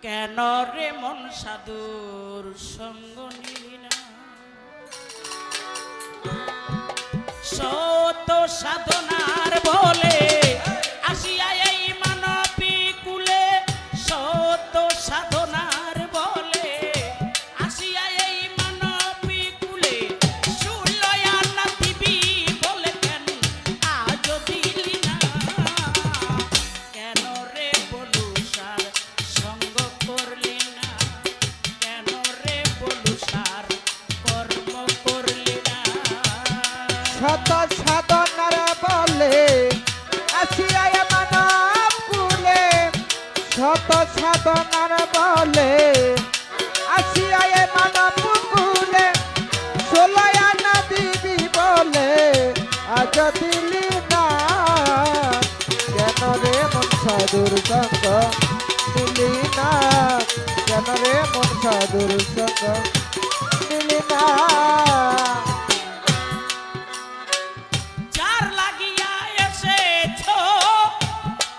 কেন রে মন সাধুর সঙ্গ নিলি না শত সাধনার বলে আসিয়া এই মানবী কুলে শত সাধনার বলে আসিয়া এই মানবী কুলে শুলয়া না দিবি বলে কেন আজ দিলি না কেন রে বলু সার সঙ্গ করলি না কেন রে বলু সার কর্ম করলি না শত সাধনার বলে আসিয়া মানব কুলে শত সাধনার বলে আসিয়া মানব কুলে ষোলয়া না দিবি বলে আজ দিলি না কেন রে মন সাধুর সঙ্গ দিলি না কেন রে মন সাধুর সঙ্গ দিলি না যার লাগিয়া এসেছো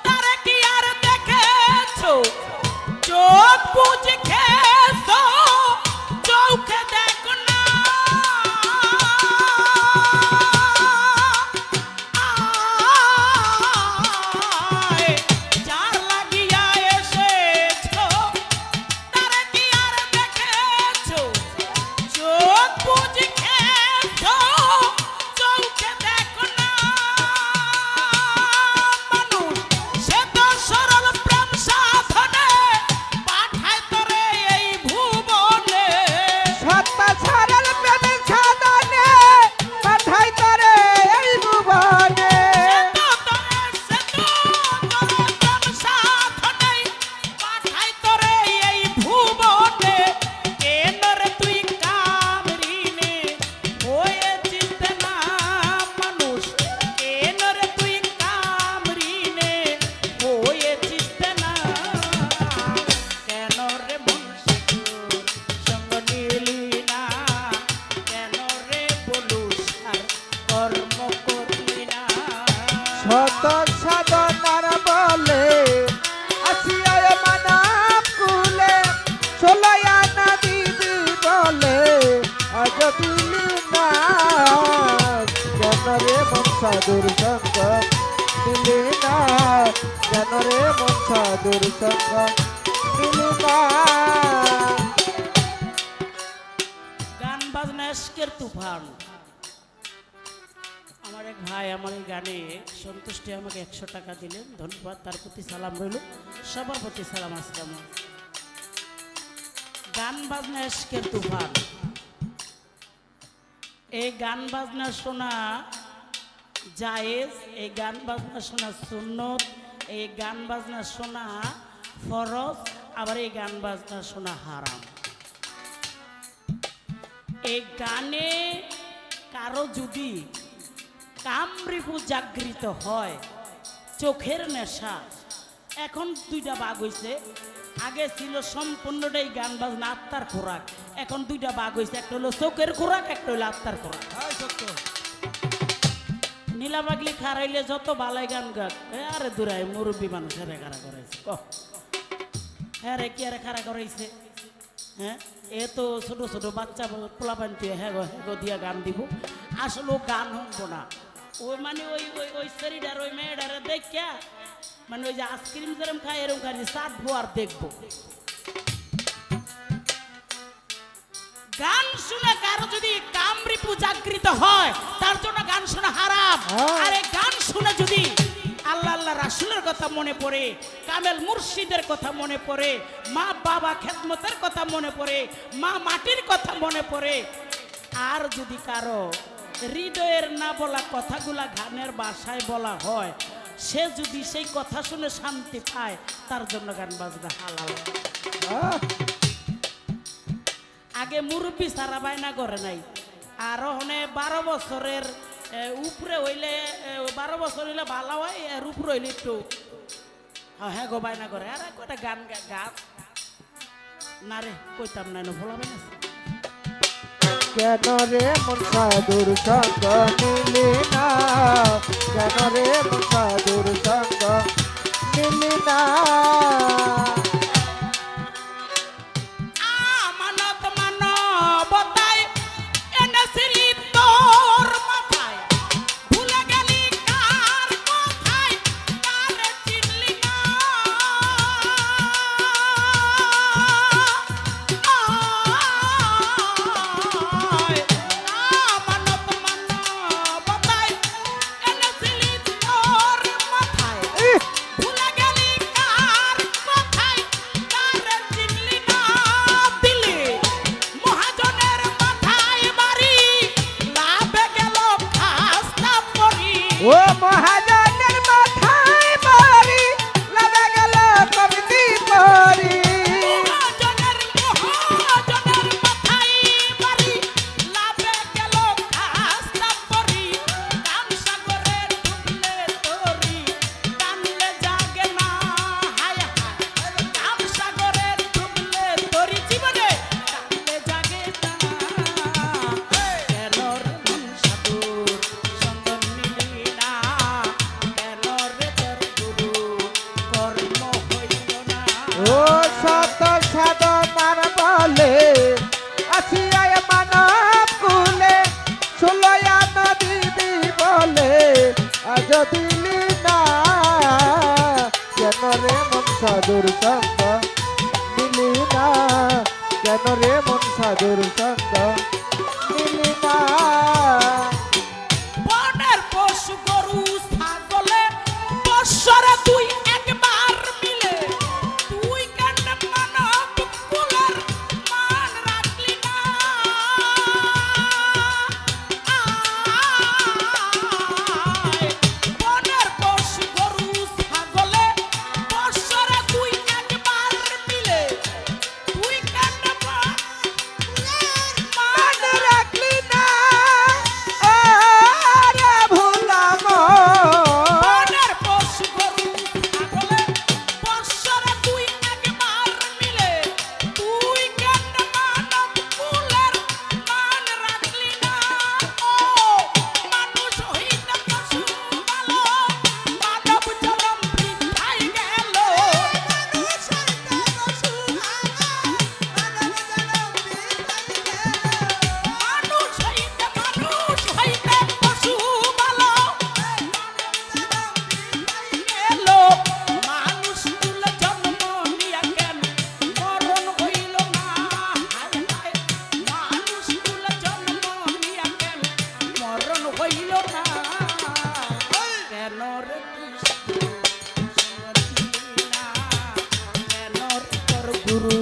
তারে কি আর দেখেছো চোখ বুঝে খেয়েছো চোখে দেখো না আয়, যার লাগিয়া এসেছো তারে কি আর দেখেছো চোখ বুঝে খেয়েছো চোখে দেখো না মানুষ সে তো সরল প্রেম সাধনে পাঠায় তোরে এই ভুবনে সত্য সরল প্রেম সাধনে পাঠাই তরে এই ভুবনে সে তো প্রেম সাধনে পাঠায় তোরে এই ভুবনে কেন রে তুই কামরিনে হয়েছিস না মানুষ কেন রে তুই কামরিনে হয়েছিস না কেন রে মন সাধুর সঙ্গ নিলি না কেন রে বলু সার কর্ম করলি না শত সাধনার বলে আসিয়া মানব কুলে ষোলয়া না দিবি বলে আজ দিলি না কেন রে মন সাধুর সঙ্গ দিলি না কেন রে মন সাধুর সঙ্গ দিলি না গান বাজনা এশকের তুফান আমার এক ভাই আমার এই গানে সন্তুষ্টি আমাকে 100 টাকা দিলেন ধন্যবাদ তার প্রতি সালাম রইল সবার প্রতি সালাম আজকে আমার গান বাজনা এশকের তুফান এই গান বাজনা শোনা জায়েজ এই গান বাজনা শোনা সুন্নত এই গান বাজনা শোনা ফরজ আবার এই গান বাজনা শোনা হারাম এই গানে কারো যদি কামরিপু জাগৃত হয় চোখের নেশা এখন দুইটা ভাগ হইছে আগে ছিল সম্পূর্ণটাই গান বাজনা আত্মার খোরাক এখন দুইটা ভাগ হইছে একটা হলো চোখের খোরাক একটা হলো আত্মার খোরাক নীলাবাগলি খারাইলে যত বালাই গান গাক আরে দূরাই মুরব্বী মানুষের খারা করাইছে হ্যাঁ রে কি আরে খারা করাইছে হ্যাঁ এ তো ছোট ছোট বাচ্চা পোলাপান তুই হ্যাঁ গো দিয়া গান দিব আসলে গান শুনবো না ওই মানে ওই ওই ওই শরীরার ওই মেয়েটারে দেখা মানে ওই যে আইসক্রিম যেরকম খায় এরকম খাই চাটবো আর দেখবো গান শুনে কারো যদি কামরিপু জাগৃত হয় তার জন্য গান শোনা হারাম আর এই গান শুনে যদি আল্লাহ আল্লাহ রাসূলের কথা মনে পড়ে কামেল মুর্শিদের কথা মনে পড়ে মা বাবা খেদমতের কথা মনে পড়ে মা মাটির কথা মনে পড়ে আর যদি কারো হৃদয়ের না বলা কথাগুলা গানের ভাষায় বলা হয় সে যদি সেই কথা শুনে শান্তি পায় তার জন্য গান বাজনা হালাল আগে মুরব্বী সারা বায়না করে নাই আর ওখানে 12 বছরের উপরে হইলে 12 বছর হইলে ভালো হয় আর উপরে হইলে একটু হ্যাঁ গো বায়না করে আরে কটা গান গাছ না রে কইতাম না ভোলাবে না কেন রে মন সাধুর সঙ্গ নিলি না কেন রে মন সাধুর সঙ্গ নিলি না দিলি না কেন রে মন সাধুর সঙ্গ মিলি না কেন রে মন সাধুর সঙ্গ মিলি না বনের পশু গরু ছাগলে বৎসরে তুই একবার মিলে তুই কেন মানব কুলের মান রাখলি না আয়, বনের পশু গরু ছাগলে বৎসরে তুই একবার মিলে তুই কেন মান রাখলি না আরে ভোলাম বনের পশু গরু ছাগলে বৎসরে তুই একবার মিলে তুই কেন মানব কুলের মান রাখলি না ও মানুষ হইতে পশু ভালো মানব জনম বৃথাই গেল মানুষ হইতে পশু মানুষ হইতে পশু ভালো গেল মানুষ কুল জন্ম নিয়া কেন মরণ হইল না হায় হায় মানুষ কুল জন্ম নিয়া কেন মরণ হইল না কেন রে কৃষ্ণ দিলি না কেন রে তোর গুরু